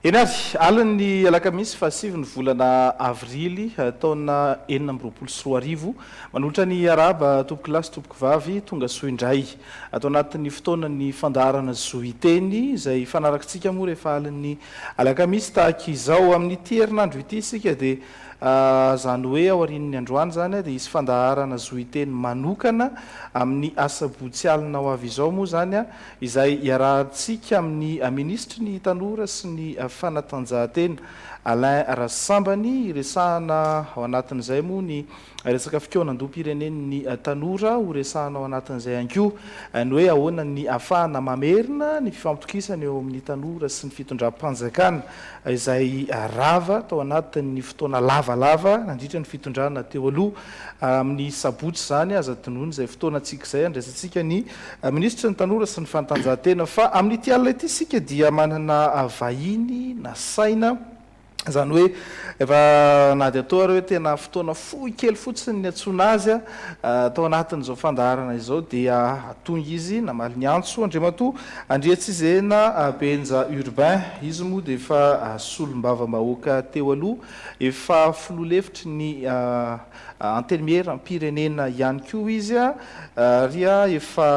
Enary aliny alakamisy fa 7 ny volana avrily taona 2024 manolotra ny araba tompoko lasy tompoko vavy tonga soindray atao anatin'ny fotoanany fandaharana zoiteny izay fanarakintsika moa rehefa aliny alakamisy tahaka izao amin'ny ty herinandro ity isika dia zany hoe ao arin'ny androany zany dia isy fandaharana zoiteny manokana amin'ny asabotsy alina ho avy izao moa zany izay iarahantsika amin'ny ministra ny tanora sy ny fanatanjahantena Alain Rassambany resahana ao anatin'izay moa ny resaka fikonan-dom-pirenen'ny tanora ho resahana ao anatin'izay anko ny hoe ahoana ny ahafahana mamerina ny fifampitokisana eo amin'ny tanora sy ny fitondram-panjakana izay rava tao anatin'ny fotoana lavalava nandritra ny fitondrana teo aloha amin'ny sabotsy zany aza tonoany izay fotoana antsika izay andraisantsika ny ministra ny tanora sy ny fanatanjahantena fa amin'ny ty alina ity sika dia manana vahiny na saina zany hoe efa na dia atao ary hoe tena fotoana fohy kely fotsiny ny atsona azy tao anatin'izao fandaharana izao dia atonga izy namaly ny antso andriamatoa andriatsizena benja urbain izy moa dia efa solom-bava-bahoaka teo aloha efa filoha-lefitry ny antenimiera ampirenena ihany koa izy ria efa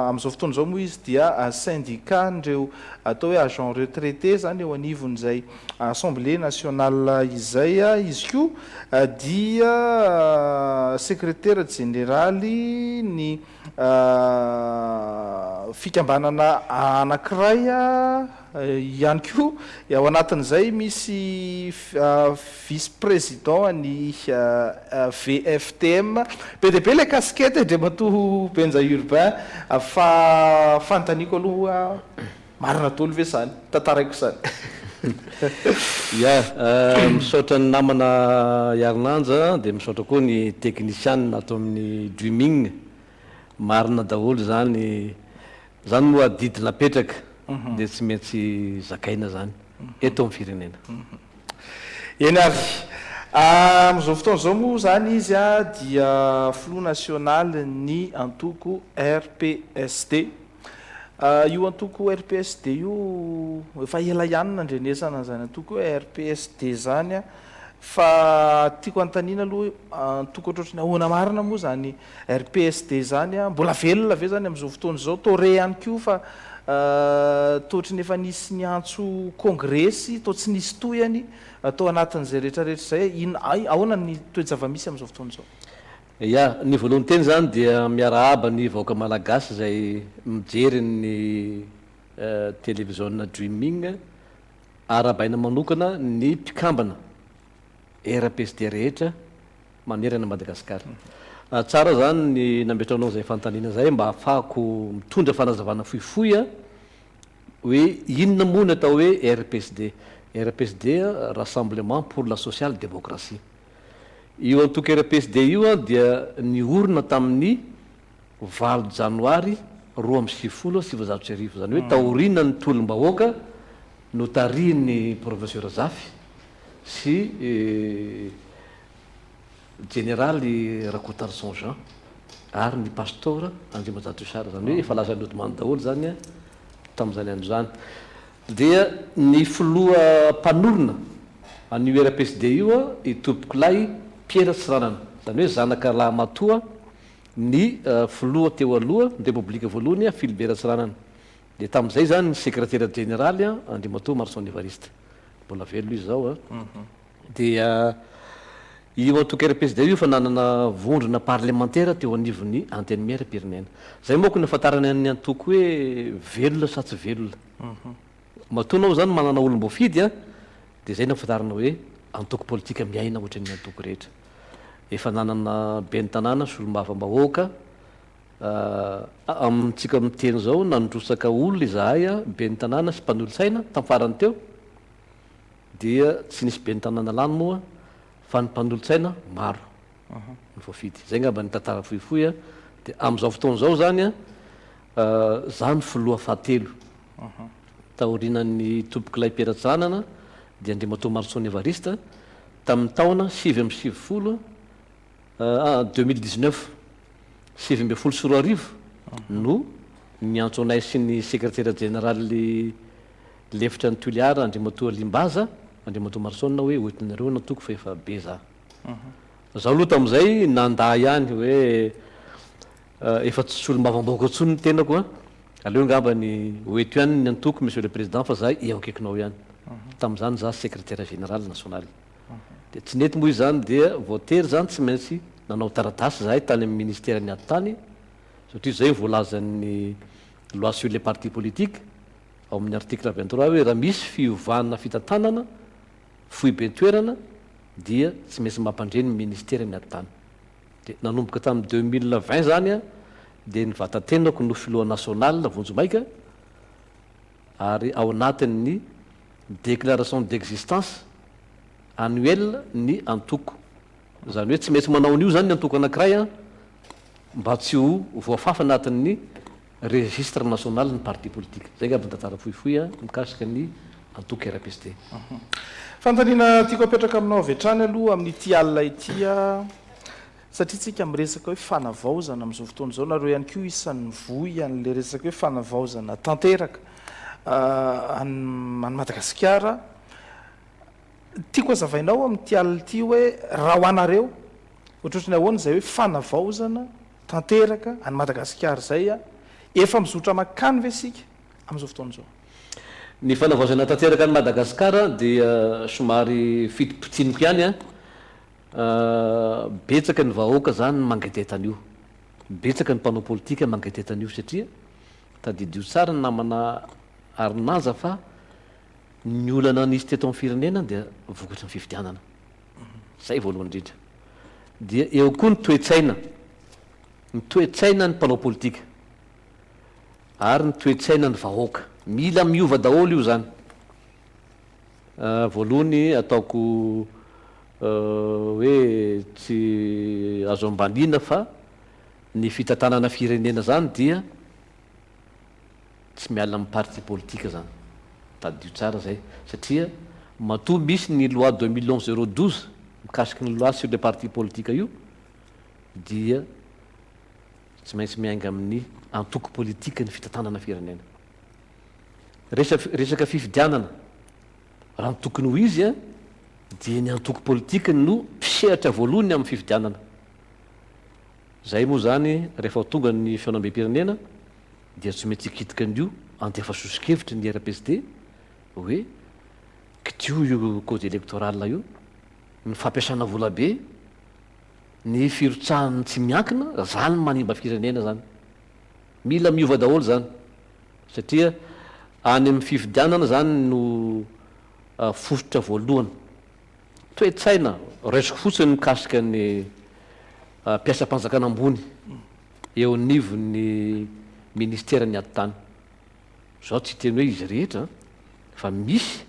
amin'izao fotoana izao moa izy dia syndicat ndreo atao hoe agent retraité zany eo anivon'izay assemblée nationale izay izy koa dia secrétaire généraly ny fikambanana anankiray ihany koa ao anatin'izay misy vice président ny VFTM be dia be ilay casquette andriamatoa benja urbain fa fanontaniako aloha marina tolo ve zany tantaraiko zany misaotra ny namana Yarinanja dia misaotra koa ny technicien atao amin'ny dreaming marina daholo zany moa didi napetraka dia tsy maintsy zakaina zany eto amin'ny firenena eny ary amin'izao fotoana izao moa zany izy dia flou national ny antoko RPSD io antoko RPSD io efa ela ihany nandrenesana zany antoko hoe RPSD zany fa tiako antanina aloha antoko ohatroatra ny ahoana marina moa zany RPSD zany mbola velona ve zany amin'izao fotoana izao tore ihany koa fa tohatry ny efa nisy ny antso kongresy to tsy nisy toyany atao anatin'izay rehetrarehetra zay ahoana ny toe-java-misy amin'izao fotoana izao ny voalohany teny zany dia miarahaba ny vahoaka malagasy zay mijery ny télévision dreaming arabaina manokana ny mpikambana RPSD rehetra manerana Madagasikara tsara zany ny nametranao zay fanontaniana zay mba ahafahako mitondra fanazavana fohifohy hoe inona moa atao hoe RPSD Rassemblement pour la Social Démocratie io antoko RPSD io dia ny orina tamin'ny 20 janoary 2020 zany hoe taorina ny tolom-bahoaka no tarihiny professeur Zafy sy généraly Rakotarsson Jean ary ny pasteur Andriamajato Sara zany hoe efa lazan'ny otomany daholo zany tamin'izany andro zany dia ny filoha mpanorona an'io RPSD io i tompoko lay Pierre Tsiranana zany hoe zanaka Rahamatoa ny filoha teo aloha ny repoblika voalohany Philibert Tsiranana dia tamin'izay zany ny secrétaire généraly Andriamatoa Marson Evariste mbola velo izy zao dia io antoko RPSD io fa nanana vondrona parlementaire teo anivon'ny antenimiera pirenena zay moako ny afantarany ny antoko hoe velona sa tsy velona matonao zany manana olom-bofidy dia zay ny afantarana hoe antoko politika miaina ohatra ny antoko rehetra efa nanana be ny tanàna solom-bava-bahoaka amintsika miteny zao nandrosaka olona izahay be ny tanàna sy mpanolo-tsaina tamin'ny farany teo dia tsy nisy be ny tanàna lany moa fa ny mpanolo-tsaina maro ny voafidy zay ngamba ny tantara fohifohy dia amin'izao fotoana zao zany zany filoha fahatelo taorinan'ny tompokilay Pierre Tsiranana dia Andriamatoa Marson Evariste tamin'ny taona 2019 7 no ny antso anay sy ny secrétaire généraly lefitra ny Toliara Andriamatoa Limbaza Andriamatoa Marsona hoe oetinareo natoko fa efa be za zaho aloha tam'izay nanda ihany hoe efa tsy solo-mavambaoko antsony ny tenako a aleo ngamba ny oeto ihany ny antoko monsieur le président fa za eo akaikinao ihany tam'izany za secrétaire général national de tsy nety moa izy zany dia voatery zany tsy maintsy nanao taratasy zahay tany amin'ny ministère ny atany satria zay voalazan'ny loi sur les partis politiques ao amin'ny article 23 hoe raha misy fiovana fitantanana foibe toerana dia tsy maintsy mampandreny ministère ny atany de nanomboka tamin'ny 2020 zany a de ny vatatenako no filoha national vonjomaika ary ao anatin'ny déclaration d'existence annuelle ny antoko zany hoe tsy maintsy manao an'io zany ny antoko anankiray a mba tsy ho voafafa anatin'ny registre national ny parti politique zay ngamba tantara fohifohy a mikasika ny antoko RPST. Fantaniana tiako apetraka aminao avy hatrany aloha amin'ity alina ity a satria tsika miresaka hoe fanavaozana amin'izao fotoana izao nareo ihany koa isan'ny voy an'le resaka hoe fanavaozana tanteraka any Madagasikara. Tiako azavainao amin'ity alina ity hoe raha ho anareo ohatrotrany ahoana izay hoe fanavaozana tanteraka any Madagasikara zay a efa mizotra makany ve sika amin'izao fotoana izao? Ny fanavaozana tanteraka any Madagasikara dia somary fitopitsiniko ihany a betsaka ny vahoaka zany mangetetan'io betsaka ny mpanao politika mangetetan'io satria tadidio tsara ny namana arinaza fa ny olana nisy teto amin'ny firenena dia vokatry ny fifidianana zay voalohany indrindra dia eo koa ny toe-tsaina ny mpanao politika ary ny toe-tsaina ny vahoaka mila miova daholo io zany voalohany ataoko hoe tsy azo ambaniana fa ny fitantanana firenena zany dia tsy miala amin'ny parti politika zany tadio tsara zay satria matoa misy ny loi 2011-012 mikasiky ny loi sur les partis politika io dia tsy maintsy miainga amin'ny antoko politika ny fitantanana firenena resaka fifidianana raha ny tokony ho izy a dia ny antoko politika no mpisehatra voalohany amin'ny fifidianana zay moa zany rehefa tonga ny fiaonam-be-pirenena dia tsy maintsy hikitika an'io andefa sosikevitra ny RPSD hoe kitio io code électoral io ny fampiasana vola be ny firotsahany tsy miankina zany manimba firenena zany mila miova daholo zany satria any amin'ny fifidianana zany no fosotra voalohany toe-tsaina resiko fotsiny mikasika ny mpiasa-panjakana ambony eo anivon'ny ministère ny atany zao tsy teny hoe izy rehetra fa misy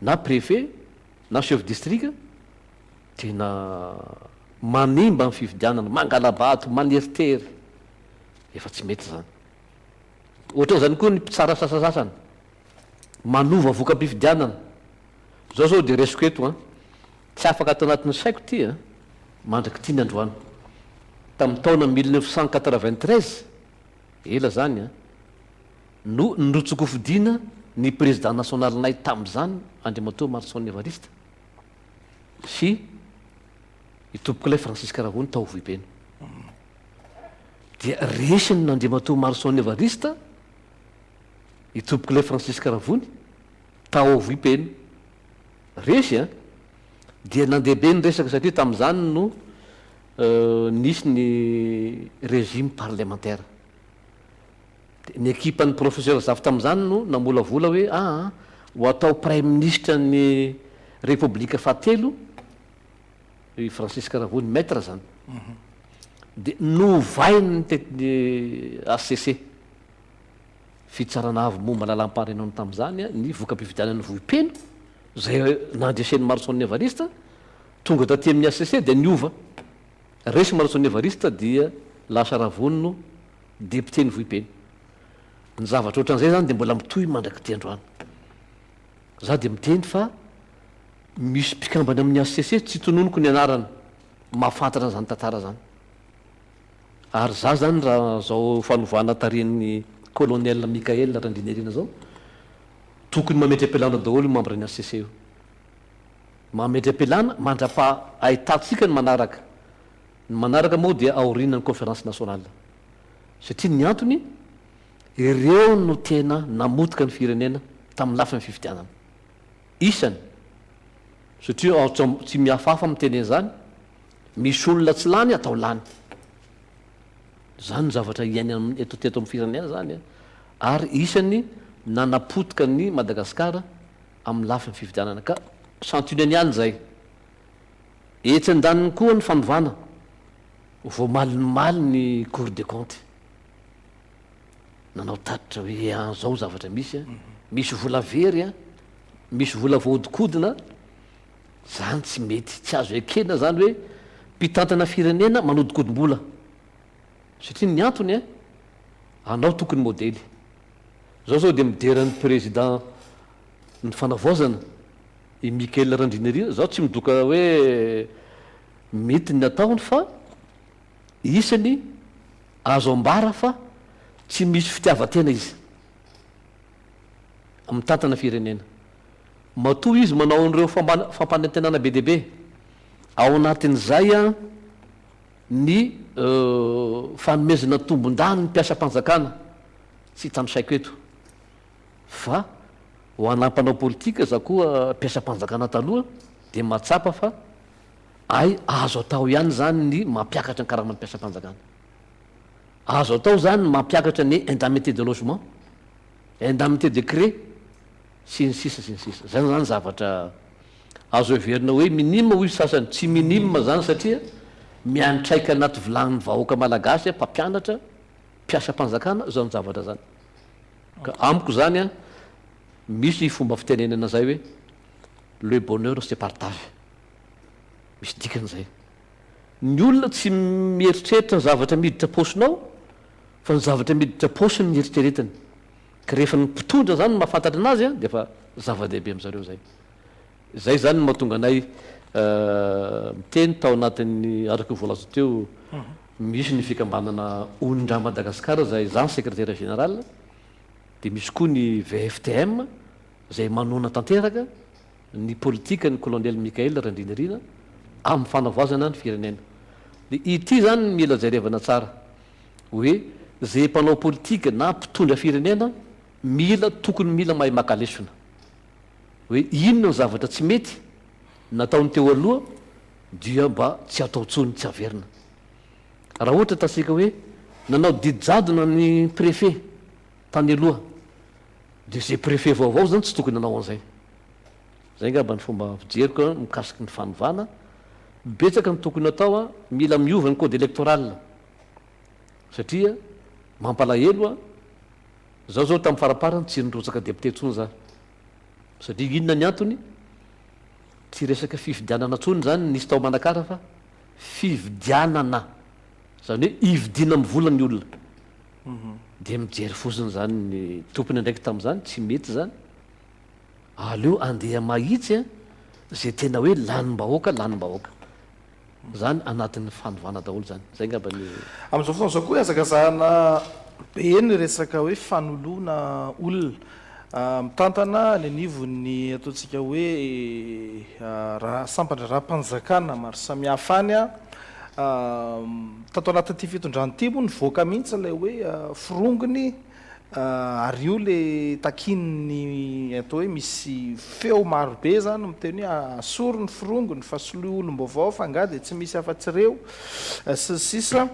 na préfet na chef district tena manimba amin'ny fifidianana mangalabato maneritery efa tsy mety zany ohatra zany koa ny mpitsara sasasasany manova voka-pifidianana zao de resiko eto tsy afaka ato anatin'ny saiko ty mandraky tia ny androany tamin'ny taona 1993 ela zany no nrotsoko fidiana ny président national nay tam'izany Andriamatoa Marson Evariste sy itombok'ilay Francis Karavony tao voipeny dia resiny n'Andriamatoa Marson Evariste itombok'ilay Francis Karavony tao voipeny resy dia nandehabe ny resaka satria tam'izany no nisy ny régime parlementaire ny équipe-ny professeur Zafy tam'izany no namolavola hoe ho atao premier ministre ny république fahatelo i Francis Karavony maître zany de novainy ny ACC fitsarana avy momba lalam-paharenona tam'izany ny voka-pifidianana vohipeno zay nandresen'ny Marson Evariste tonga taty amin'ny ACC de niova resy Marson Evariste dia lasa Ravony no député ny vohipeny ny zavatra ohatran'izay zany de mbola mitohy mandraky ty androany za de miteny fa misy mpikambany amin'ny ACC tsy tononoko ny anarany mahafantatra zany tantara zany ary za zany raha zao fanovana tarin'ny colonel Mikael Randrinerina zao tokony mametry am-pialana daholo membre-ny ACC io mametry am-pialana mandrapa ahitantsika ny manaraka moa dia aorinany conférence nationale satria ny antony ireo no tena namotika ny firenena tamin'ny lafiny fifidianana isany satria tsy mihafahafa miteny zany misy olona tsy lany atao lany zany ny zavatra iainy etoteto amin'ny firenena zany ary isany nanapotika ny Madagasikara amin'ny lafiny fifidianana ka santuneniany zay etsy andaniny koa ny fanovana voamalinimaly ny cour des comptes nanao tatitra hoe an'zao zavatra misy vola very misy vola voahodikodina zany tsy mety tsy azo ekena zany hoe mpitantana firenena manodikodim-bola satria ny antony anao tokony modely zao dia mideran'ny président ny fanavaozana i Michael Randrianarina zao tsy midoka hoe mety ny ataony fa isany azo ambara fa tsy misy fitiavatena izy amin'ny tantana firenena matoa izy manao an'ireo fampanantenana be deaibe ao anatin'izay ny fanomezana tombon-dany ny mpiasa-panjakana tsy tanosaiko eto fa ho anampanao politika za koa mpiasa-panjakana taloha dia matsapa fa azo atao ihany zany ny mampiakatra ny karamany mpiasa-panjakana azo atao zany mampiakatra ny indemnité de logement indemnité de cré sy ny sisa zany zany zavatra azo everina hoe minime hoy sasany tsy minime zany satria miantraika anaty vilanin'ny vahoaka malagasy mpampianatra mpiasa-panjakana zao ny zavatra zany ka amiko zany misy fomba fitenenana zay hoe le bonheur c'est partage misy dikan'izay ny olona tsy mieritreritra ny zavatra miditra posinao fa ny zavatra miditra posiny mieritreretiny ka rehefa ny mpitondra zany mahafantatra anazy dia fa zava-dehibe am'zareo zay zany mahatonga anay miteny tao anatin'ny araky voalazo teo misy ny fikambanana onindra Madagasikara zay zany secrétaire général dia misy koa ny VFTM zay manona tanteraka ny politika ny colonel Michael Randrianarina amin'ny fanavaozana ny firenena dia ity zany mila jerevana tsara hoe zay mpanao politika na mpitondra firenena tokony mila mahay makalesona hoe inona ny zavatra tsy mety nataony teo aloha dia mba tsy atao tsony tsy averina raha ohatra tasika hoe nanao didijadona ny préfet tany aloha dia zay préfet vaovao zany tsy tokony nanao an'izay zay ngamba ny fomba fijeriko mikasiky ny fanovana betsaka ny tokony atao mila miova ny code électoral satria mampalahelo zao tamin'ny faraparany tsy nirotsaka député tsony zany satria inona ny antony tsy resaka fifidianana tsony zany nisy tao manakara fa fividianana zany hoe ividiana amin'ny vola ny olona dia mijery fosiny zany ny tompony ndraiky tamin'izany tsy mety zany aleo andeha mahitsy zay tena hoe lanim-bahoaka zany anatin'ny fanovana daholo zany zay ngamba ny amin'izao fotoana zao koa azakazahana be ny resaka hoe fanoloana olona mitantana ny anivony ataontsika hoe sampana raha-mpanjakana maro samihafa any tato anatin'ity fitondrany ity moa nyvoaka mihitsy ilay hoe firongony ary io le takininy atao hoe misy feo marobe zany miteny hoe asoro ny firongony fa soloy olom-baovao fa nga dia tsy misy afa-tsireo sy sisa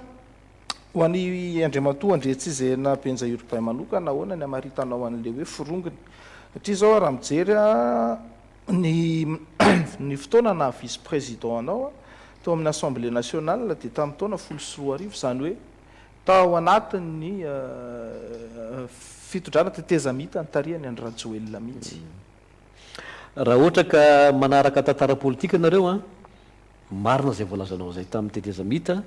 ho any andriamatoa andretsy izay napenja européen manokana ahoana ny amaritanao an'le hoe firongony satria zao raha mijery ny fotoana na vice président anao tao amin'ny assemblée nationale dia tamin'ny taona 14 zany hoe tao anatin'ny fitondrana tetezamita ny tariany any Rajoelina mihitsy raha ohatra ka manaraka tantara politika nareo marina zay voalazanao zay tamin'ny tetezamita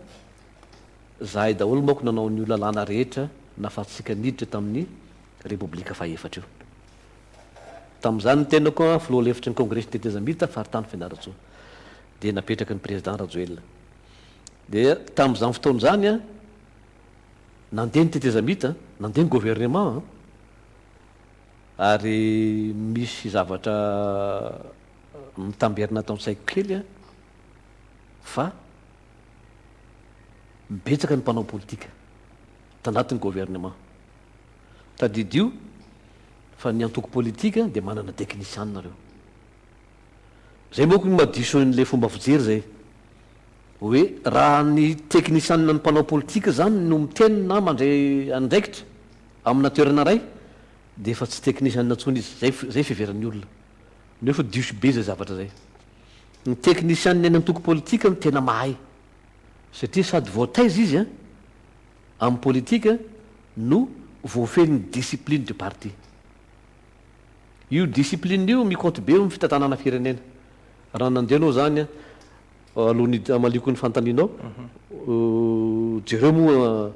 zahay daholo mako nanao ny lalàna rehetra nafatsika niditra tamin'ny république faefatra io tamin'izany ny tenako filoha lefitry ny congrès tetezamita faritany fianaratsoa dia napetraka ny président Rajoelina dia tamin'izany fotoana zany nandeha ny tetezamita nandeha ny gouvernement ary misy zavatra mitamberina taon-tsaiko kely a fa betsaka ny mpanao politika tanatin'ny gouvernement tadidio fa ny antoko politika dia manana teknisianina nareo zay moako ny madiso n'le fomba fijery zay hoe raha ny teknisianina ny mpanao politika zany no mitenina mandray andraikitra amina toerana ray de efa tsy teknisianina ntsony izy zay fiveran'ny olona nefa diso be zay zavatra zay ny teknisianny any antoko politika no tena mahay satria sady voataiza izy a amin'ny politika no voafeny discipline du parti io discipline io mikoty be ny fitantanana firenena raha nandeha anao zany alohan'ny maliko ny fantaninao jereo moa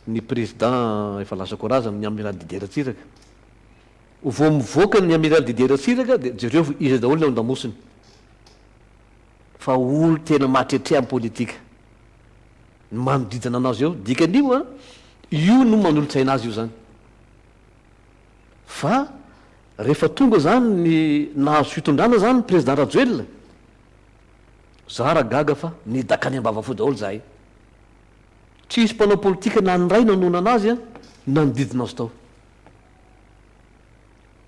ny président efa lasa korazana ny amiral Didier Ratsiraka vo mivoaka ny amiral Didier Ratsiraka de jereo izy daholo ny ao andamosiny fa olo tena mahatretre amin'ny politika ny manodidina anazy eo dikan'io a io no manolotsaina azy io zany fa rehefa tonga zany ny nahazo fitondrana zany ny président Rajoelina zara gaga fa ny dakany ambavafo daholo zahay tsy isy mpanao politika na nyray nanona anazy a nanodidina azy tao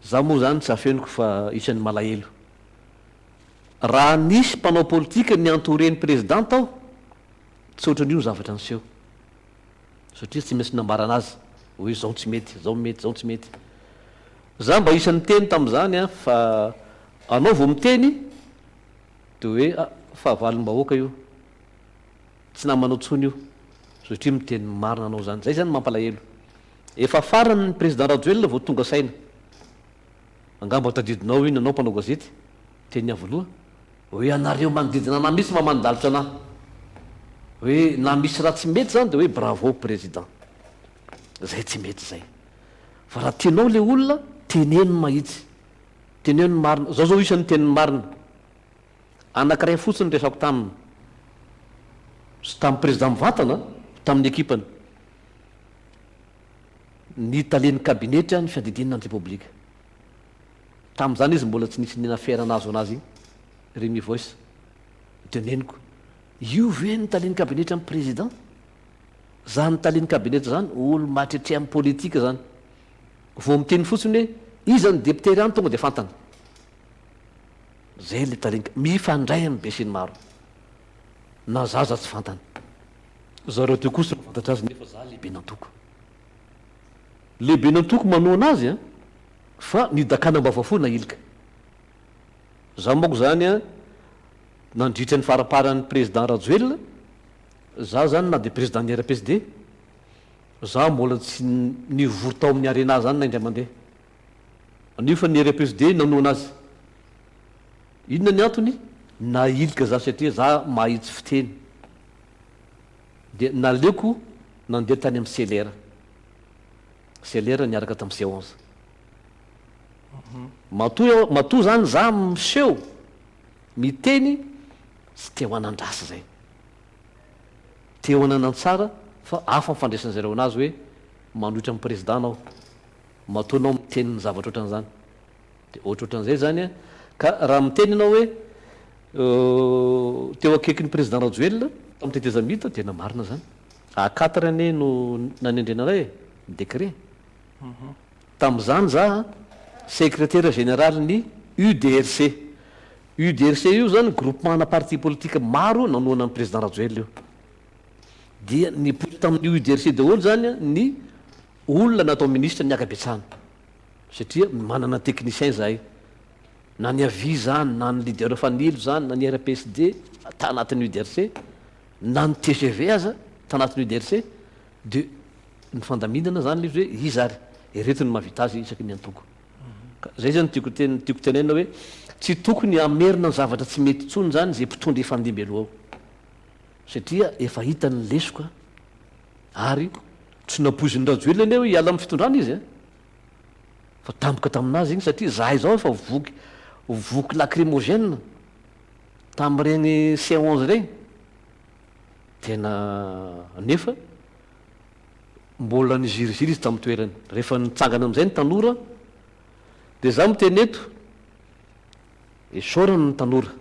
za moa zany tsy afeniko fa isan'ny malahelo raha nisy mpanao politika ny entouré-ny président tao tsy ohatran'io zavatra niseho satria tsy maintsy nambarana azy hoe zao tsy mety zao mety zao tsy mety za mba isan'ny teny tam'zany a fa anao vo miteny de hoe fahavalom-bahoaka io tsy namanao tsony io satria miteny marina anao zany zay zany mampalahelo efa farany ny président Rajoelina vo tonga saina angamba tadidinao iny anao mpanao gazety teny avoloha hoe anareo manodidina na misy mba manodalitra anahy hoe na misy raha tsy mety zany de hoe bravo président zay tsy mety zay fa raha tianao le olona teneno mahitsy teneno marina zao isan'ny teniny marina anankiray fotsiny resako taminy sy tamin'ny président mivantana tamin'ny ekipany ny talen'ny kabinetra ny fiadidinina ny république tam'zany izy mbola tsy nisy nina fiaina nazo anazy igny Remy Voice teneniko io ve ny talen'ny kabinetra amin'ny président zany talen'ny kabinetra zany olo mahatretre amin'ny politika zany vo miteny fotsiny hoe iza ny député rany tonga de fantana zay le taleny mifandray amin'ny be sy ny maro na zaza tsy fantana zareo teo kosa fantatra azy nefa za lehibe nantoko lehibe nantoko manoa anazy a fa nidakana ambavafo na ilika za moako zany a nandritra ny faraparan'ny président Rajoelina za zany na de président ny RPSD za mbola tsy nivory tao amin'ny arena zany na indray mandeha anio fa ny RPSD nanoa anazy inona ny antony na ilika za satria za mahitsy fiteny de naleoko nandeha tany amin'ny CLR niaraka tamin'ny C11 matoa zany za miseho miteny tsy teo anandrasa zay teo ananantsara fa afa mifandraisany zareo anazy hoe manohitra amin'ny président anao matoa anao miteny ny zavatra ohatran'izany de ohatrohatran'izay zany a ka raha miteny anao hoe teo akaiky ny président Rajoelina tamin'ny tetezamita tena marina zany A4 ane no nanendrena ray décret tam'zany za secrétaire général ny UDRC io zany groupement na parti politique maro nanoana amin'ny président Rajoelina io dia nipoitra tamin'ny UDRC daholo zany ny olona natao ministre ny akabetsahana satria manana technicien zahay na ny avi zany na ny leader fanilo zany na ny RPSD ta anatin'ny UDRC na ny TGV aza ta anatin'ny UDRC de ny fandaminana zany izy hoe izy ary ereto ny mahavita azy isaky ny antoko zay zany tiako tenena hoe tsy tokony amerina ny zavatra tsy mety tsony zany zay mpitondra efandimby aloha ao satria efa hita ny lesoka ary tsy napoiziny Rajoelina ane hoe hiala amin'ny fitondrana izy fa tampoka taminazy igny satria zahay zao efa voky lacrymogène tamin'ireny C11 regny tena nefa mbola ny ziriziry izy tamin'ny toerany rehefa nitsangana amin'izay ny tanora dia zaho miteny eto esorana ny tanora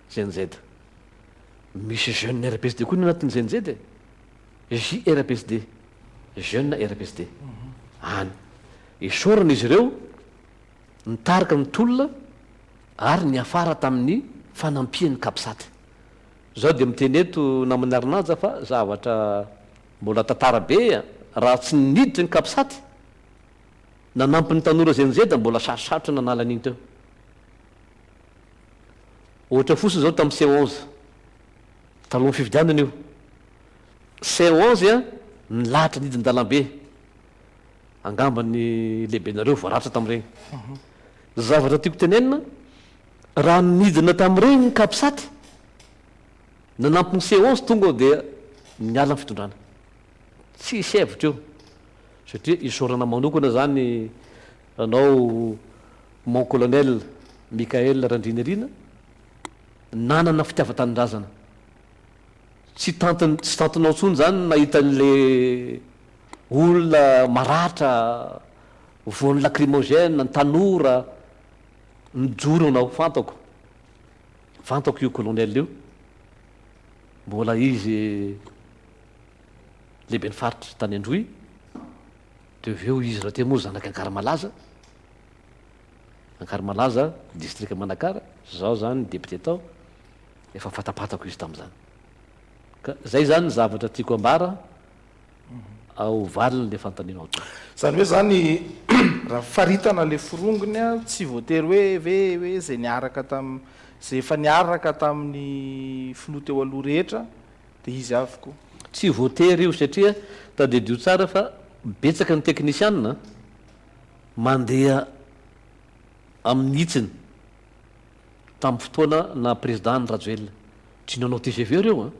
zenjed misy jeune RPSD koa ny anatin'ny zenjed JRPSD jeune RPSD any esorana izy ireo nitarika ny tolona ary ny afara tamin'ny fanampian'ny kapisaty zao dia miteny eto namany arinaja fa zavatra mbola tantara be raha tsy niditra ny kapisaty nanampy ny tanora zenjed mbola sarosarotra nanala an'iny teo ohatra fosiny zao tamin'ny C11 talohan'ny fividianana io C11 a nilahatra nidin-dalambe angambany lehibenareo voaratra tamin'ireny zavatra tiako tenenina raha nidina tamin'ireny ny kapisaty nanampy ny C11 tonga dia niala ny fitondrana tsy isy hevitra eo satria isorana manokana zany anao mon colonel Mikael Randrinerina nanana fitiava-tanindrazana tsy tantinao ntsony zany nahita n'le olona maratra voan'ny lacrymogène ny tanora nijoro anao fantako io colonel io mbola izy lehibe ny faritra tany Androy de aveo izy raha te moa zanaky Ankarimalaza district Manakara zao zany député tao efa fatapatako izy tamin'izany ka zay zany zavatra tiako ambara ao valiny le fanontanianao to zany hoe zany raha faritana le forongony a tsy voatery hoe zay niaraka zay efa niaraka tamin'ny filoha teo aloha rehetra de izy avy koa tsy voatery io satria tadedio tsara fa betsaka ny teknisianina mandeha amin'ny hitsiny tamin'ny fotoana na président ny Rajoelina tsy nanao TGV reo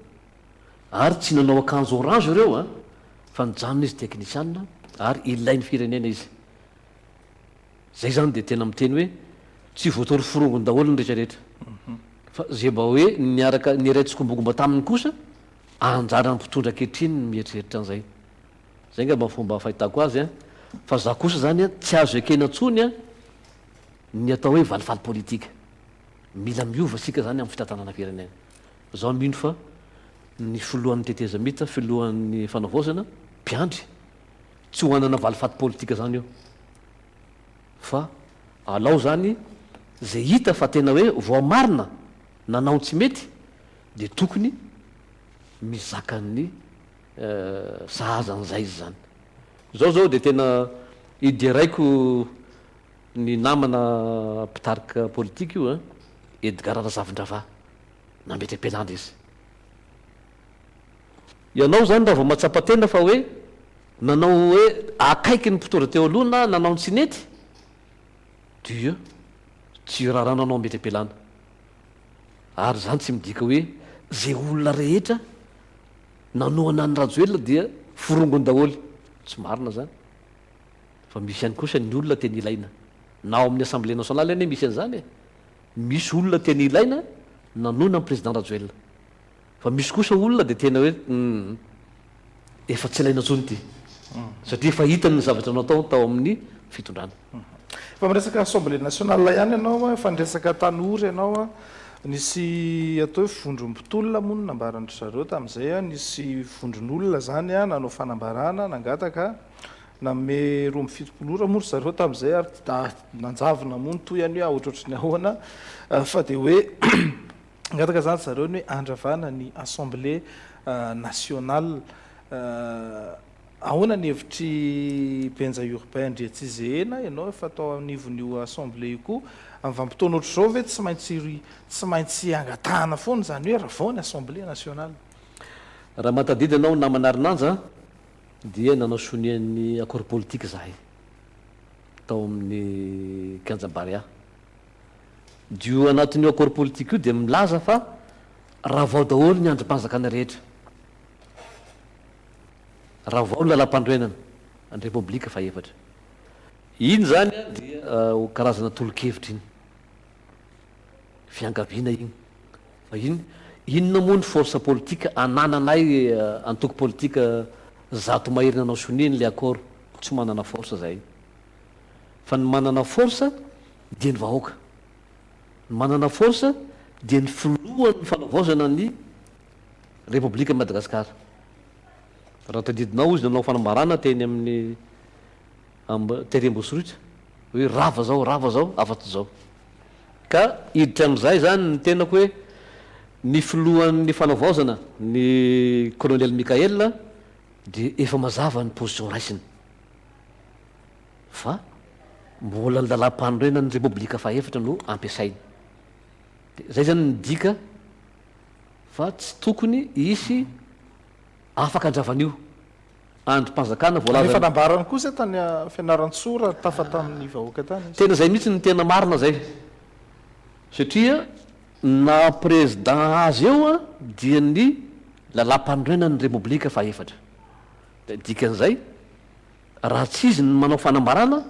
ary tsy nanao akanjo orange reo fa nijanona izy teknisianina ary ilain'ny firenena izy zay zany de tena miteny hoe tsy voatory forongony daholo ny rehetrarehetra fa zay mba hoe niaraka niraitsikombogomba taminy kosa anjara ny mpitondra ankehitriny mieritreritra an'izay zay nga mba fomba fahitako azy fa za kosa zany tsy azo ekena ntsony ny atao hoe valivaly politika mila miova sika zany amin'ny fitantanana firenena zao mino fa ny filohan'ny teteza mita filohan'ny fanavaozana mpiandry tsy hoanana valifaty politika zany io fa alao zany zay hita fa tena hoe voamarina nanao tsy mety de tokony mizakan'ny sahazan'izay izy zany zao de tena ideraiko ny namana mpitarika politika io Edgar Razavindrava na mety ampelandra izy ianao zany raha vao matsapa-tena fa hoe nanao hoe akaiky ny mpitondra teo aloha na nanao ny tsy nety dia tsy raha nanao mety ampelana ary zany tsy midika hoe zay olona rehetra nanoana ny Rajoelina dia forongony daholy tsy marina zany fa misy ihany kosa ny olona teny ilaina na ao amin'ny assemblée nationale any misy an'izany misy olona teny ilaina nanona ny président Rajoelina fa misy kosa olona de tena hoe efa tsy ilaina ntsony ty satria efa hitany ny zavatra natao tao amin'ny fitondrana fa miresaka assemblée nationale ihany ianao fa niresaka tanora ianao nisy atao hoe vondrom-pitolona moa no nambarandry zareo tamin'izay nisy vondron'olona zany nanao fanambarana nangataka naome roa mifitopolora mory zareo tamin'izay ary nanjavina moa nytoy ihany hoe ohatrohatry ny ahoana fa de hoe angataka zany zareo ny hoe andravana ny assemblée nationale ahoana ny hevitry penja urbain ndriatsizehena ianao efa atao anivon'io assemblée io koa amin'ny vanim-potoana ohatr'izao ve tsy maintsy angatahana foana zany hoe raha vao ny assemblée nationale raha matadidy anao namana arinanja dia nanao sonian'ny accord politique zahay tao amin'ny Kanjabaria dio anatin'io accord politique io dia milaza fa raha vao daholo ny androm-panjakana rehetra raha vao lalam-pandroenana ny repoblika fa efatra iny zany dia karazana tolo-kevitra iny fiangaviana iny fa inona moa ny force politique anananay antoko politique zato mahery nanao soniny le accord tsy manana force zay fa ny manana forsa dia ny vahoaka, ny manana forsa dia ny filohan'ny fanavaozana ny repoblika ny Madagasikara. Raha tadidinao izy nanao fanambarana teny amin'ny terem-bosiritra hoe rava zao afa-tsy zao, ka iditra amin'izay zany ny tenako hoe ny filohan'ny fanavaozana ny colonel Mikael dia efa mazava ny position raisiny fa mbola lalampanorenana ny repoblika fahaefatra no ampiasainy. Zay zany ny dika fa tsy tokony isy afaka andravan'io androm-panjakana voalaza. Fanambarana kosa tany fianaran-tsora tafa tamin'ny vahoaka tany. Tena zay mihitsy ny tena marina zay, satria na président azy eo dia ny lalampanorenana ny repoblika fahaefatra. Dikan'izay raha tsy izy ny manao fanambarana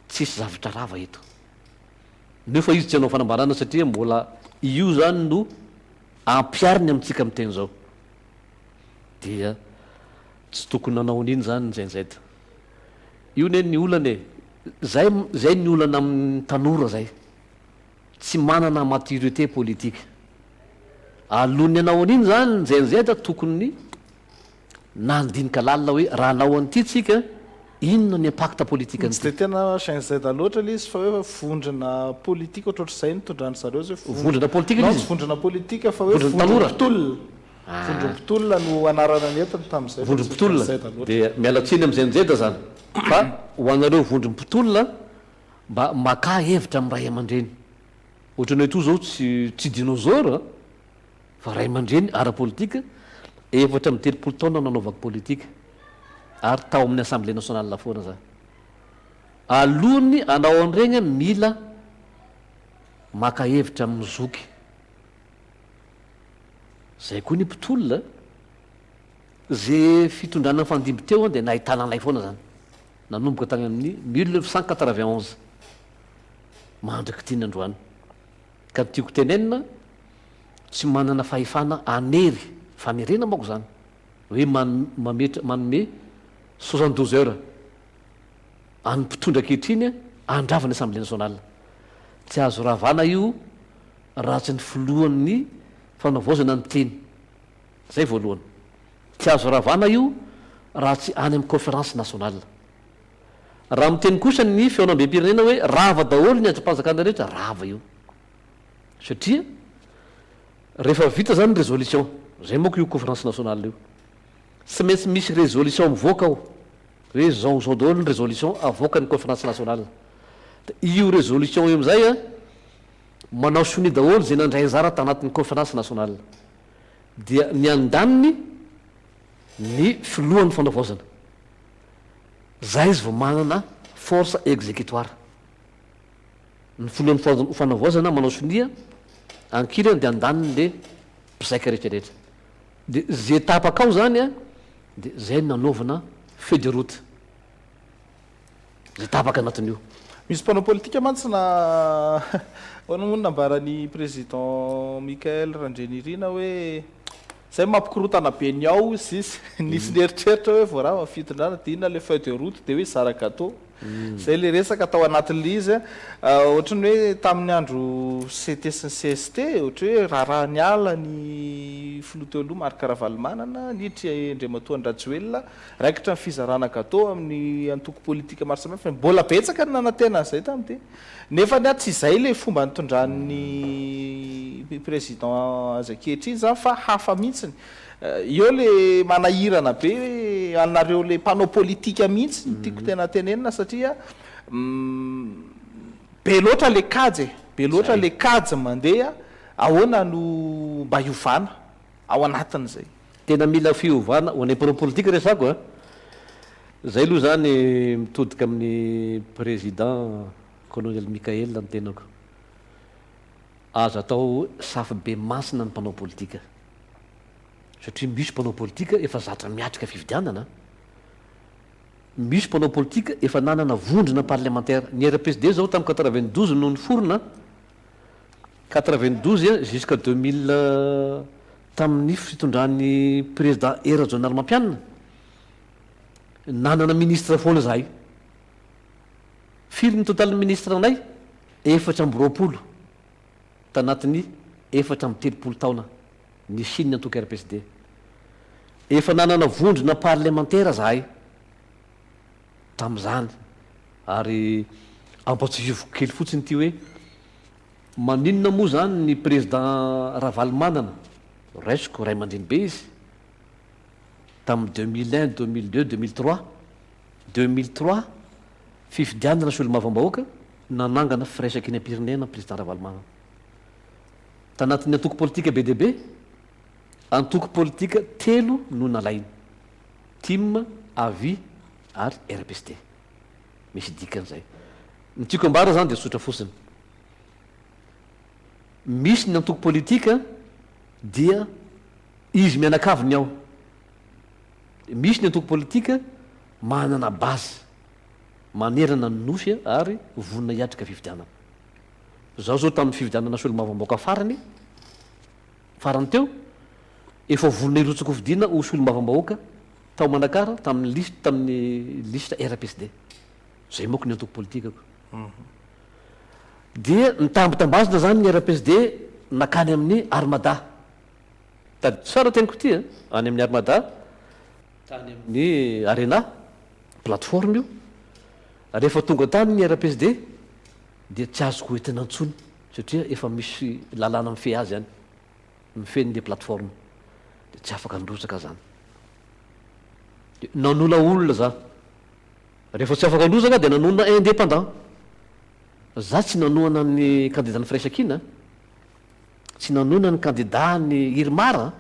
tsisy zavatra rava eto. Nefa izy tsy hanao fanambarana satria mbola io zany no ampiariny amintsika amin'ny teny zao, dia tsy tokony nanao an'iny zany nzainzay. Io ne ny olana zay ny olana amin'ny tanora zay tsy manana maturité politique. Alohany anao an'iny zany nzainzay tokony nandinika lalina hoe raha nao an'ity tsika inona ny impact politique tsy dia tena chainzay loatra le izy fa hoe vondrona politika ohatrohatr'izay nitondrany zareo zay vondrona politika tsy vondrona politika fa hoe vondrom-pitolona no anarana ny entiny tamin'izay vondrom-pitolona dia mialatsiny amin'izay zany fa ho anareo vondrom-pitolona mba maka hevitra amin'ny ray aman-dreny ohatrany hoe to zao tsy dinosaure fa ray aman-dreny ara-politika efatra amin'ny 30 taona nanaovako politika ary tao amin'ny assemblée nationale foana zany. Alohany anao an'ireny mila maka hevitra amin'ny zoky. Zay koa ny mpitolona zay fitondrana fandimby teo dia nahitana an'ilay foana zany, nanomboka tany amin'ny 1991 mandriky tiany androany. Ka tiako tenenina tsy manana fahefana anery famerena mako zany hoe manome 72 heures any mpitondra ankehitriny andravany assemblée nationale. Tsy azo ravana io raha tsy ny filohan'ny fanavaozana ny teny zay voalohany. Tsy azo ravana io raha tsy any amin'ny conférence nationale. Raha miteny kosa ny feonam-be-pirenena hoe rava daholo ny androm-panjakana rehetra, rava io satria rehefa vita zany ny résolution zay moako io conférence nationale io tsy maintsy misy résolution mivoaka ao hoe zao daholo ny résolution avoaka ny conférence nationale. Io résolution io amizay manao soni daholo zay nandray anjara tanatin'ny conférence nationale dia ny andaniny ny filohan'ny fanavaozana. Zay izy vao manana force exécutoire. Ny filohan'ny fanavaozana manao sonia ankirany dia andaniny le mpisaika rehetrarehetra. Dia zay tapaka ao zany dia zay nanaovana feuille de route zay tapaka anatin'io. Misy mpanao politika mantsy na hoanamono nambarany président Mikael Randrenirina hoe zay mampikorotana be ny ao sisy nisy nieritreritra hoe voarava fitondrana dia inona le feuille de route dia hoe zara-gateau zay le resaka atao anatin'le izy ohatrany hoe tamin'ny andro CT sy ny CST ohatra hoe raharaha ny ala ny filoha teo aloha Marc Ravalomanana niditra Andriamatoa Andrajoelina raikitra ny fizarana gateau amin'ny antoko politika maro samihafa mbola betsaka ny nanantena zay tamin'ity nefa ny tsy izay le fomba nitondran'ny président azy ankehitriny zany fa hafa mihitsiny. Io le manahirana be anareo le mpanao politika mihitsy tiako tena tenenina satria be loatra le kajy le kajy mandeha ahoana no mba hiovana ao anatin'izay. Tena mila fiovana ho anay mpanao politika resako zay aloha zany mitodika amin'ny président colonel Mikael ny tenako azo atao safy be masina ny mpanao politika satria misy mpanao politika efa zatra miatrika fividianana, misy mpanao politika efa nanana vondrona parlementaire. Ny RPSD zao tamin'ny 92 no niforona 92 jusqu'à 2000 tamin'ny fitondran'ny président Era Mampianina nanana ministre foana zahay firy ny totaly ministre anay 420 tanatin'ny 430 taona ny Chine antoky RPSD. Efa nanana vondrona parlementaire zahay tamin'izany, ary ampatsivo kely fotsiny ty hoe maninona moa zany ny président Ravalomanana, raisiko ray aman-dreny be izy tamin'ny 2001 2002 2003 2003 fifidianana sy olo mavambahoaka nanangana firaisakiny am-pirenena président Ravalomanana tanatin'ny antoko politika be dia be. Antoko politika 3 no nalainy: TIM, AVI ary RPSD. Misy dikan'izay. Ny tiako ambara zany dia sotra fotsiny. Misy ny antoko politika dia izy mianakaviny ao. Misy ny antoko politika manana base, manerana ny nosy ary vonona hiatrika fifidianana. Zao zao tamin'ny fifidianana sy olo mavambaoka farany teo, efa vonona irotsaka fidiana ho sy olo mavambahoaka tao Manakara tamin'ny lista RPSD. Zay moako ny antoko politikako. Dia nitambitambazina zany ny RPSD nakany amin'ny Armada. Tady tsara teniko ty any amin'ny Armada, tany amin'ny Arena, plateforme io. Rehefa tonga tany ny RPSD dia tsy azoko hoentina antsony satria efa misy lalàna mifehy azy any, mifehy ny plateforme, dia tsy afaka nirosaka zany. Nanona olona za, rehefa tsy afaka nirosaka dia nanona indépendant. Za tsy nanoana ny candidat ny Firaisankina, tsy nanoana ny candidat ny Irmara,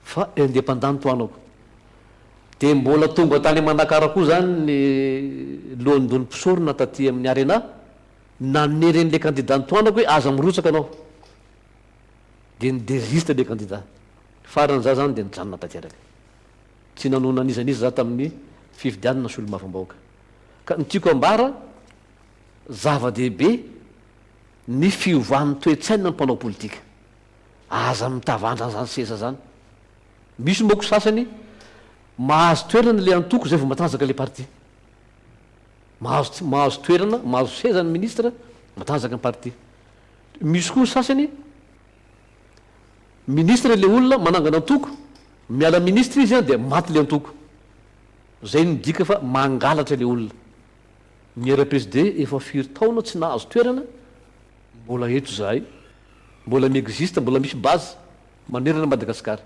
fa indépendant toanako. Dia mbola tonga tany Manakara koa zany ny lohan'dony mpisorona taty amin'ny Arena, naneren'le candidat nitoanako hoe aza mirotsaka anao, dia nidésiste le candidat. Farany za zany dia nijanona tanteraka, tsy nanona an'izan'izy za tamin'ny fifidianana sy olo mavambahoaka. Ka ny tiako ambara zava-dehibe ny fiovan'ny toe-tsaina ny mpanao politika, aza mitavandra zany seza zany. Misy moako sasany mahazo toerana le antoko zay vao matanjaka le parti, mahazo toerana, mahazo seza ny ministre, matanjaka ny parti. Misy koa sasany ministre le olona manangana antoko, miala ministre izy dia maty le antoko. Zay no dika fa mangalatra le olona. Ny RPSD efa 4 taona tsy nahazo toerana, mbola eto zahay, mbola miexiste, mbola misy base manerana Madagasikara.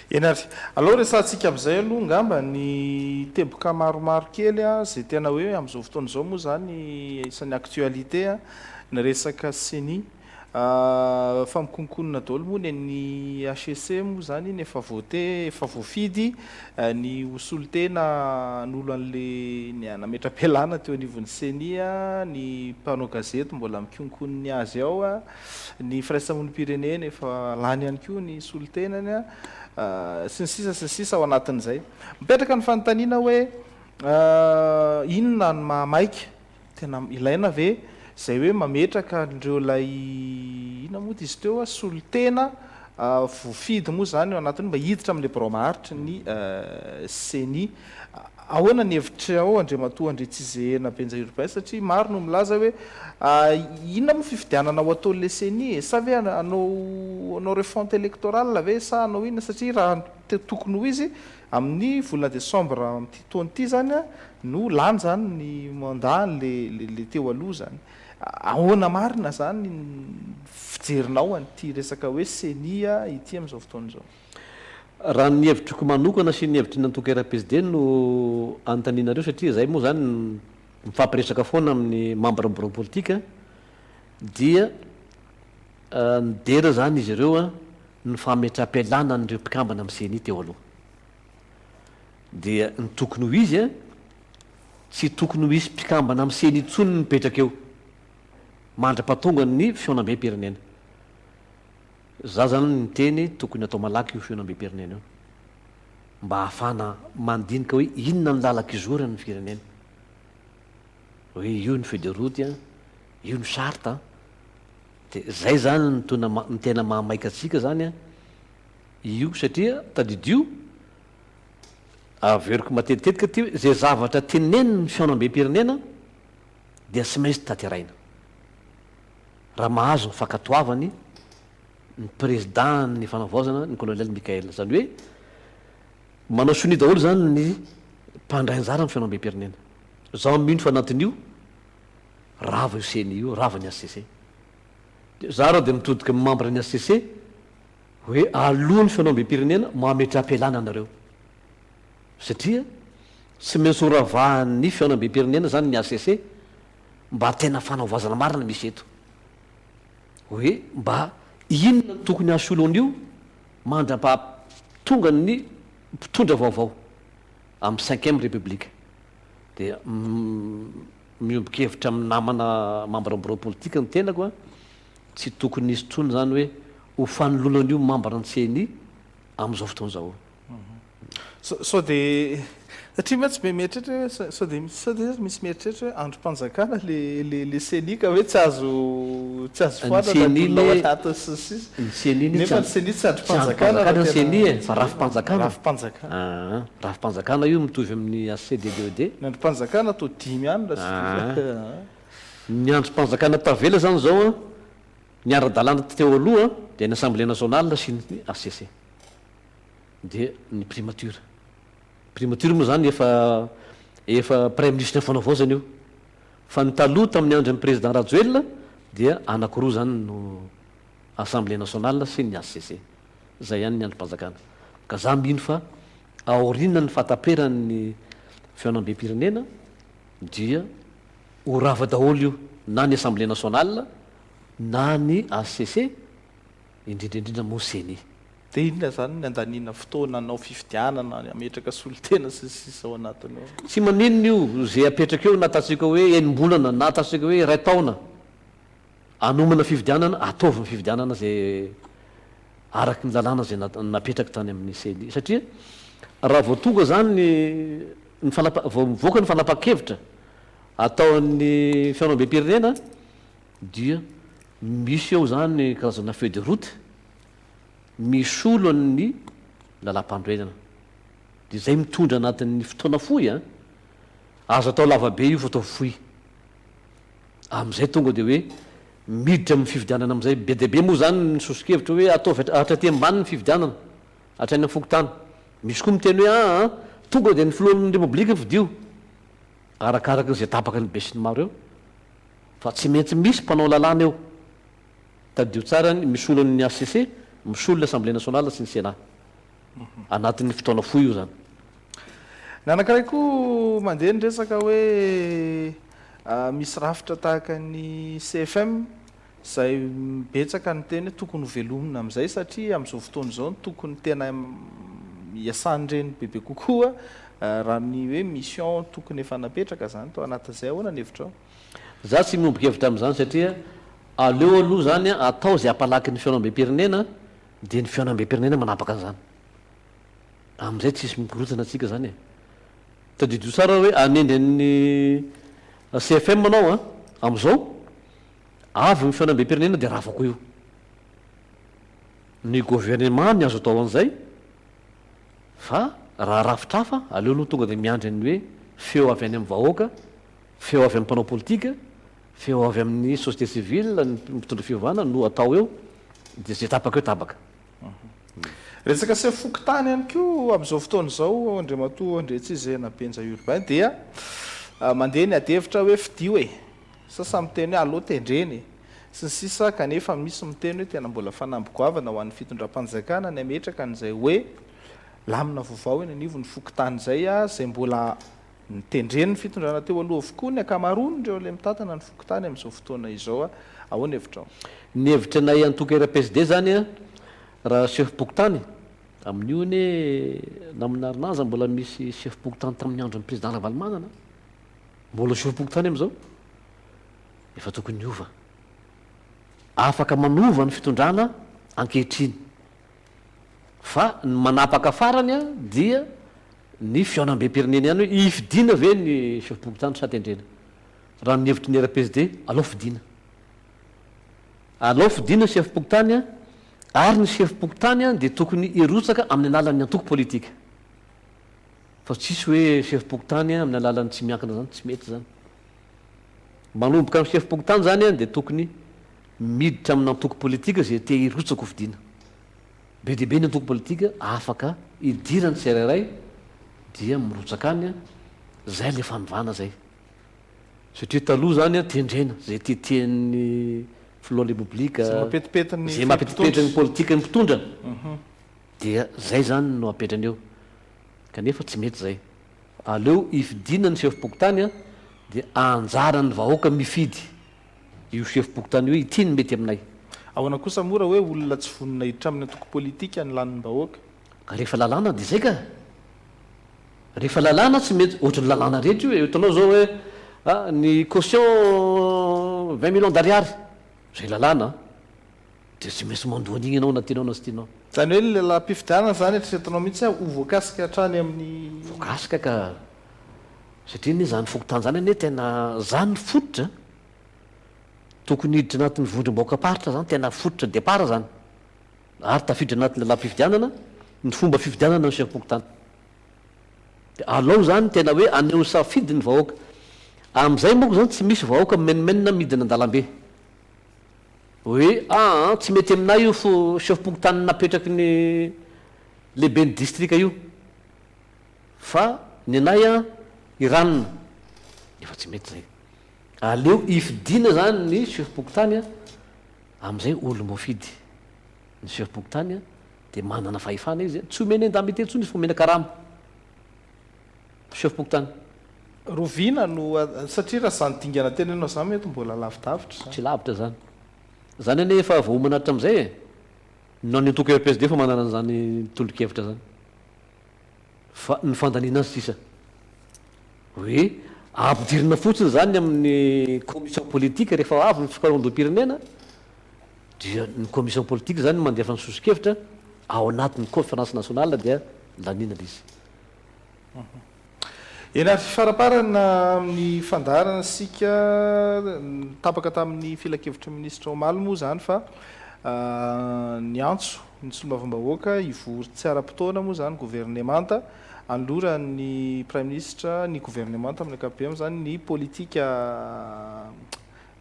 Enary, alors resantsika amin'izay aloha ngamba ny teboka maromaro kely zay tena hoe amin'izao fotoana izao moa zany isan'ny actualité ny resaka CENI. Famikonokonona daholo moa ny HCC moa zany ny efa voté, efa voafidy ny hosolotena n'olo an'le nametra-pialana teo anivon'ny CENI, ny mpanao gazety mbola mikonkonony azy ao, ny firaisamonim-pirenena efa lany ihany koa ny solotenany, sy ny sisa ao anatin'izay. Mipetraka ny fanontaniana hoe inona ny mahamaika, tena ilaina ve zay hoe mametraka ndreo lay ina moa izy teo solotena voafidy moa zany ao anatiny mba hiditra amin'le boromaharitra ny CENI. Ahoana ny hevitra ao Andriamatoa Andretsizehena Benjair Urbain, satria maro no milaza hoe inona moa fifidianana ao ataon'le CENI, sa ve anao refonte électorale ve sa anao inona, satria raha tokony ho izy amin'ny volana décembre amin'ity taona ity zany no lany zany ny mandat le teo aloha zany. Ahoana marina zany fijerinao an'ity resaka hoe CENI ity amin'izao fotoana izao? Raha ny hevitriko manokana sy ny hevitry ny antoko RPSD no anontanianareo, satria zay moa zany mifampiresaka foana amin'ny membre bureau politika, dia nidera zany izy ireo ny fametra-pialana n'ireo mpikambana amin'ny CENI teo aloha. Dia ny tokony ho izy tsy tokony ho isy mpikambana amin'ny CENI intsony ny mipetraka eo mandra-pahatonga ny fionam-be-pirenena. Za zany ny teny tokony atao malaky io fionam-be-pirenena io, mba ahafana mandinika hoe inona ny lalaka izorany ny firenena, hoe io ny feuille de route, io ny charte. Dia zay zany ny tena mahamaika atsika zany io, satria tadidio averiko matetetika ty zay zavatra teneniny ny fiaonam-be-pirenena dia tsy maintsy tateraina raha mahazo ny fankatoavany ny président ny fanavaozana ny colonel Mikael zany hoe manao soni daholo zany ny mpandraynjara ny fiaonam-be-pirenena zao mino fa anatin'io rava io CNI io rava ny ACC za rah dia mitodika membre ny ACC hoe alohan'ny fiaonam-be-pirenena mametram-pialana anareo satria tsy maintsy horavahan'ny fiaonam-be-pirenena zany ny ACC mba tena fanaovazana marina misy eto hoe mba inona tokony asolon'io mandra-pahatonga ny mpitondra vaovao amin'ny 5e république dia miombokevitra amin'ny namana membre bureau politique ny tenako a tsy tokony nisy trony zany hoe ho fanolonan'io membre ny CNI amin'izao fotoana zao sao dia satria ma tsy memetratra sao dia misy mieritreritra hoe androm-panjakana le CNI ka hoe tsy azo foananaata nefa ny CNI tsy androm-panjakana CNI fa rafim-panjakana rafim-panjakana rafim-panjakana io mitovy amin'ny ACDDED ny androm-panjakana to 10 any ny androm-panjakana tavela zany zao a ny ara-dalàna teo aloha dia ny assemblée nationale sy ny ACC dia ny primature moa zany efa premier ministre ny fanavaozana io fa ny taloha tamin'ny andro ny président Rajoelina dia anakiroa zany no assemblée nationale sy ny ACC zay ihany ny androm-panjakana ka za mino fa aorina ny fataperan'ny fiaonam-be-pirenena dia ho rava daholo io na ny assemblée nationale na ny ACC indrindraindrindra mo CNI dia inona zany ny andanina fotoana anao fifidianana ametraka solotena sisa ao anatiny ao tsy maninona io zay apetraka eo na atatsika hoe enim-bolana na atatsika hoe ray taona anomana fifidianana ataovy ny fifidianana zay araky ny lalàna zay napetraka tany amin'ny CNI satria raha vao tonga zany vao mivoaka ny fanapa-kevitra ataon'ny fiaonam-be-pirenena dia misy eo zany karazana feuille de route misy olo ny lalam-pandroenana dia zay mitondra anatin'ny fotoana fohy a azo atao lavabe io fa atao fohy amin'izay tonga dia hoe miditra amin'ny fifidianana amin'izay be dia be moa zany ny sosikevitra hoe ataovy hatraty ambany ny fifidianana hatrany amin'ny fokotany misy koa miteny hoe tonga dia ny filohan'ny repoblika ny fidio arakaraka zay tapaka ny be sy ny maro eo fa tsy maintsy misy mpanao lalàna eo tadio tsara misy olon'ny ACC misy olo ny assemblée nationale sy ny Sénat anatin'ny fotoana fohy io zany ny anankiray koa mandeha ny resaka hoe misy rafitra tahaka ny CFM zay betsaka ny teny hoe tokony velomina amin'izay satria amin'izao fotoana izao ny tokony tena hiasan'ireny bebe kokoa raha ny hoe mission tokony efa napetraka zany tao anatin'izay ahoana ny hevitra ao za tsy miombokevitra amin'izany satria aleo aloha zany atao zay ampalaky ny fiaonam-be-pirenena dia ny fiaonam-be-pirenena manapaka an'izany amin'izay tsisy mikorotana atsika zany tadidio tsara hoe anendry ny CFM manao amin'izao avy ny fiaonam-be-pirenena dia ravako io ny gouvernement ny azo atao an'izay fa raha rafitrafa aleo aloha tonga dia miandry ny hoe feo avy any amin'ny vahoaka feo avy amin'ny mpanao politika feo avy amin'ny société civile ny mpitondra fiovana no atao eo dia zay tapaka eo tabaka resaka se fokotany ihany koa amin'izao fotoana izao andriamatoa andretsizena benja urbain dia mandeha ny adevitra hoe fidio sasa miteny hoe aloha tendreny sy ny sisa kanefa misy miteny hoe tena mbola fanambogoavana ho an'ny fitondram-panjakana ny ametraka an'izay hoe lamina vaovao eny anivo ny fokotany zay zay mbola nitendreny ny fitondrana teo aloha avokoa ny akamaroany ndreo le mitatana ny fokotany amin'izao fotoana izao ahoana hevitra ao ny hevitra nay antoka RPSD zany raha chef pokotany amin'io ny naminarin'aza mbola misy chef pokotany tamin'ny andro ny président Ravalomanana mbola chef pokotany amin'izao efa tokony hiova afaka manova ny fitondrana ankehitriny fa ny manapaka farany dia ny fiaonam-be-pirenena ihany hoe ifidina ve ny chef pokotany sa tendrena raha ny hevitry ny RPSD alao fidina chef pokotany ary ny chef pokotany dia tokony hirotsaka amin'ny alalan'ny antoko politika fa tsisy hoe chef-pokotany amin'ny alalany tsy miankina zany tsy mety zany manomboka amin'ny chef-pokotany zany dia tokony miditra amin'ny antoko politika zay te hirotsako fidiana be dia be ny antoko politika afaka idirany tsirairay dia mirotsaka any zay le fanovana zay satria taloha zany tendrena zay tetehany filoha republika zay mampetipetry ny politika ny mpitondra dia zay zany no apetrany eo kanefa tsy mety zay aleo ifidina ny chef-pokotany dia anjara ny vahoaka mifidy io chef-pokotany io ity ny mety aminay ahoana kosa mora hoe olona tsy vonina hiditra amin'ny antoko politika ny laniny vahoaka ka rehefa lalàna dia zay ka rehefa lalàna tsy mety ohatrany lalàna rehetra io hitanao zao hoe ny caution 20 millions d'ariary zay lalàna dia tsy maintsy mandoan'igny anao na tianao na sy tianao zany hoe lelampifidianana zany eritreretanao mihitsy ho voakasika hatrany amin'ny voakasika ka satria ne zany fokotany zany ane tena zany fototra tokony hiditra anatin'ny vondrom-baoaka paritra zany tena fototra départ zany ary tafiditra anatin'ny lelam-pifidianana ny fomba fifidianana ny chef-pokotany dia alao zany tena hoe aneo safidy ny vahoaka amin'izay moako zany tsy misy vahoaka menimenina midina an-dalambe hoe tsy mety aminay io fo chef-pokotany napetraky ny lehibe ny distrika io fa ny anay iranina efa tsy mety zay aleo ifidina zany ny chef-pokotany amin'izay olo-mofidy ny chef-pokotany dia manana fahefana izy tsy omeny endamy tetsony izy fa omena karama chef-pokotany roviana no satria raha zany dingana tena ianao zany mety mbola lavidavitra tsy lavitra zany zany ane efa voaomanatra amin'izay no ny antoko RPSD fa manana an'izany tolo-kevitra zany fa ny fandaniana azy sisa hoe ampidirina fotsiny zany amin'ny commission politique rehefa avy ny fikaroan-doam-pirenena dia ny commission politique zany mandefa ny soso-kevitra ao anatin'ny conférence nationale dia lanina izy ena fifaraparana amin'ny fandarana sika tapaka tamin'ny filakevitra ministra Omaly moa zany fa ny antso ny solombavambahoaka ivory tsy ara-potoana moa zany gouvernemanta anlora ny prime ministre ny gouvernemanta amin'ny ankapobeny zany ny politika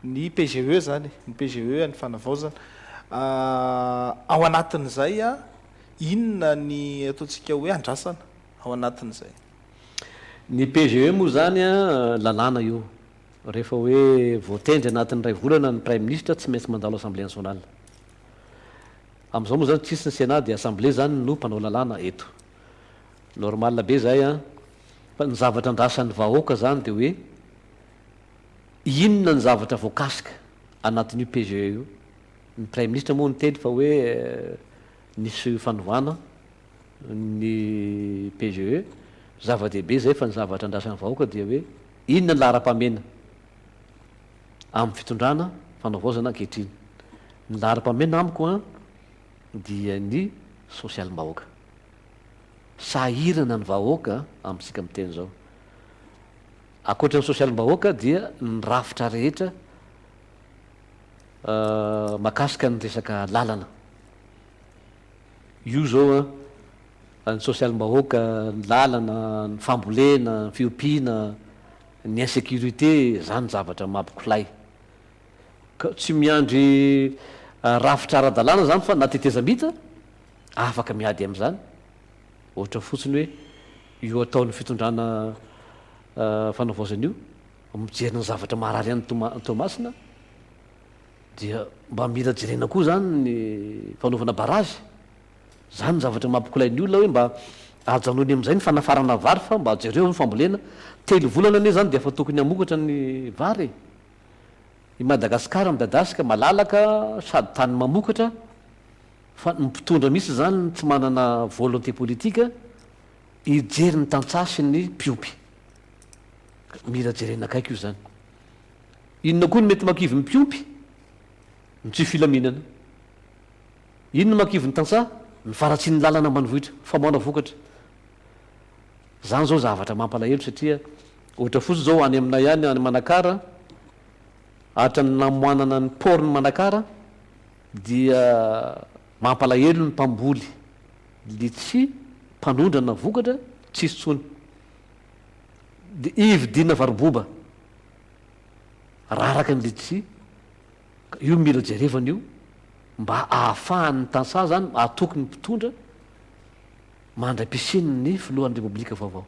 ny PGE zany ny PGE ny fanavaozana ao anatin'izay inona ny ataontsika hoe andrasana ao anatin'izay ny PGE moa zany lalàna io rehefa hoe voatendry anatin'ny ray volana ny prime ministre tsy maintsy mandalo assemblée nationale amin'izao moa zany tsisy ny sénat dia assemblée zany no mpanao lalàna eto normal be zay fa ny zavatra andrasan'ny vahoaka zany dia hoe inona ny zavatra voakasika anatin'io PGE io ny prime ministre moa niteny fa hoe nisy fanovana ny PGE zava-dehibe zay fa ny zavatra andrasan'ny vahoaka dia hoe inona ny lahara-pamena amin'ny fitondrana fanavaozana ankehitriny ny lahara-pamena amiko dia ny sosialim-bahoaka sahirana ny vahoaka amintsika miteny zao akoatra ny sosialim-bahoaka dia ny rafitra rehetra makasika ny resaka lalana io zao ny sosialim-bahoaka ny lalana ny fambolena ny fiompiana ny insécurité zany zavatra mampikolay ka tsy miandry rafitra ara-dalàna zany fa natetezam-bita afaka miady amin'izany ohatra fotsiny hoe io ataon'ny fitondrana fanavaozana io mijery ny zavatra maharary any Tomasina dia mba mila jerena koa zany ny fanaovana barazy zany ny zavatra mampikolay ny olona hoe mba ajanony amin'izay ny fanafarana vary fa mba jereo ny fambolena telo volana ane zany dia efa tokony hamokatra ny vary i Madagasikara midadasika malalaka sady tany mamokatra fa ny mpitondra misy zany tsy manana volonté politika hijery ny tantsasy ny mpiompy mila jerena akaiky io zany inona koa ny mety makivy ny mpiompy ny tsy filaminana inona makivy ny tantsaha ny faratsiny lalana ambanivohitra famoana vokatra zany zao zavatra mampalahelo satria ohatra fotsiny zao any aminay ihany any Manakara ahatra ny namoanana ny porny Manakara dia mampalahelo ny mpamboly le tsy mpanondrana vokatra tsisy tsony dia ividina varoboba raraka am'letsy io mila jerevana io mba ahafahany tansa zany atoky ny mpitondra mandray pisiny ny filohan'ny repoblika vaovao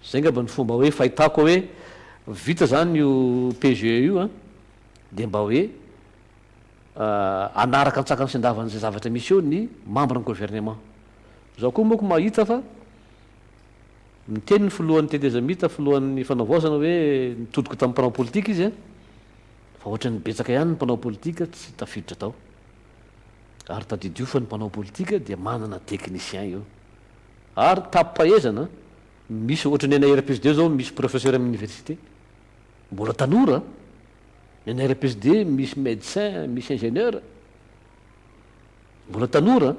zay ngamba ny fomba hoe fahitako hoe vita zany io PGE io a dia mba hoe anaraka antsakany sy andavan'izay zavatra misy eo ny membre ny gouvernement zao koa moako mahita fa miteny ny filohan'ny tetezamita filohan'ny fanaovaozana hoe nitodiko tamin'ny mpanao politika izy a fa ohatra ny betsaka ihany ny mpanao politika tsy tafiditra tao ary tadidio fa ny mpanao politika dia manana technicien io ary tapaezana misy ohatra ny ana RPSD zao misy professeur amin'ny université mbola tanora ny ana RPSD misy médecin misy ingénieur mbola tanora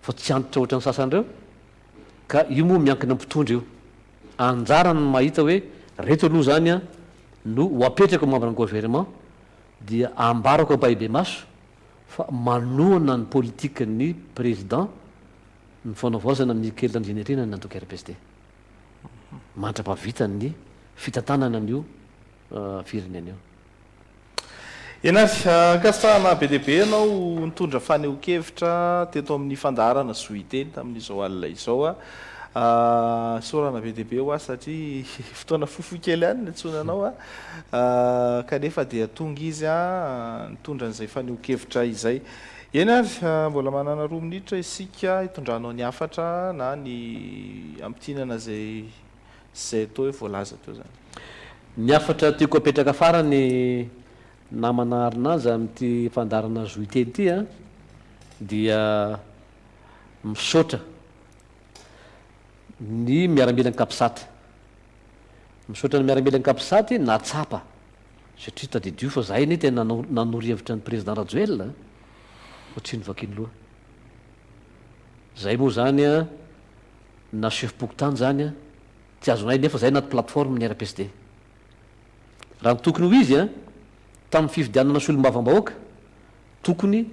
fa tsy antitra ohatra ny sasan'ireo ka io moa miankina mpitondra io anjarany mahita hoe reto aloha zany a no ho apetraka membre ny gouvernement dia ambarako ampahibe maso fa manoana ny politika ny président ny fanaovaozana Michael Andrinirina nantoka RPSD mandrapavita ny fitantanana an'io firenena io enary ankasahana be deaibe ianao nitondra faneho-kevitra teto amin'ny fandarana zoiteny tamin'izao alina izao a sorana be deaibe ho a satria fotoana fofo kely any nitsonanao a kanefa dia tonga izy a nitondra n'izay faneho-kevitra izay enary mbola manana 2 minitra isika hitondranao ny afatra na ny ampitinana zay tao hoe voalaza teo zany ny afatra tiako apetraka farany namana arinazy amin'ity fandarana zoiteny ity a dia misaotra ny miaramila ny kapisaty misaotra ny miaramila ny kapisaty natsapa satria tadidio fa zay ny tena nanoro-hevitra ny président Rajoelina ohatriny vakiny loha zay moa zany a nasefo-pokotany zany a tsy azonay nefa zay anaty plateforme ny RPSD raha ny tokony ho izy a tamin'ny fifidianana solom-bavambahoaka tokony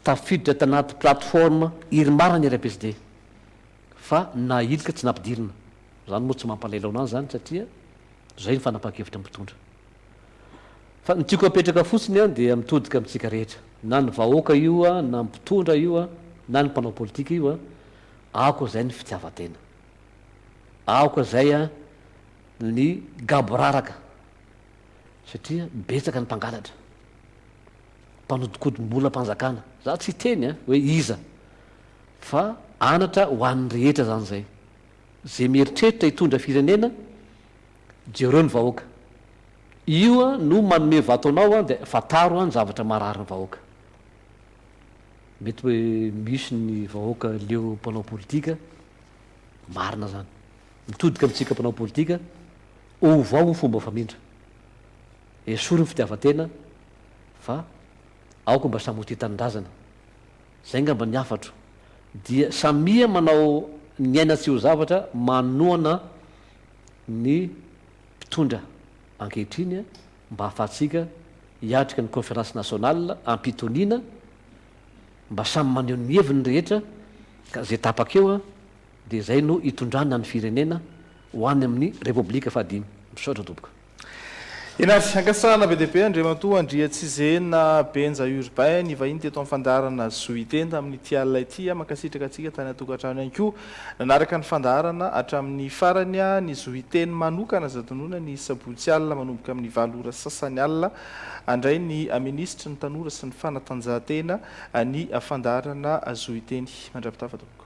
tafiditra tanaty plateforme irimara ny RPSD fa nailika tsy nampidirina zany moa tsy mampalelo anazy zany satria zay ny fanapa-kevitra mpitondra fa ny tiako apetraka fotsiny a dia mitodika amintsika rehetra na ny vahoaka io a na mpitondra io a na ny mpanao politika io a aoka zay ny fitiavatena aoka zay a ny gaboraraka satria betsaka ny mpangalatra mpanodikodim-bola mpanjakana za tsy teny a hoe iza fa anatra ho an'ny rehetra zany zay mieritreritra hitondra firenena jereo ny vahoaka io a no manome vatonao a dia fataro a ny zavatra marary ny vahoaka mety hoe misy ny vahoaka leo mpanao politika marina zany mitodika amintsika mpanao politika ovao fomba famindra esory ny fitiavatena fa aoka mba samy hotetanindrazana zay ngamba ny afatro dia samia manao ny aina-tsy ho zavatra manoana ny mpitondra ankehitriny a mba hahafahantsika hiatrika ny conférence nationale ampitoniana mba samy maneho ny heviny rehetra ka zay tapakeo a dia zay no hitondrana ny firenena ho any amin'ny repoblika fahadimy misaotra tompoko enary ankasahana be deaibe andriamantoa andriatsizena benja urbain ny vahiny teto amin'ny fandarana zoiteny tamin'nyity alina ity a mankasitraka atsika tany atokantrano ihany koa nanaraka ny fandarana hatramin'ny farany a ny zoiteny manokana zatonona ny sabotsy alina manomboka amin'ny 7 ora sasany alina andray ny ministra ny tanora sy ny fanatanjahantena ny fandarana zoiteny mandrapitafa tompoko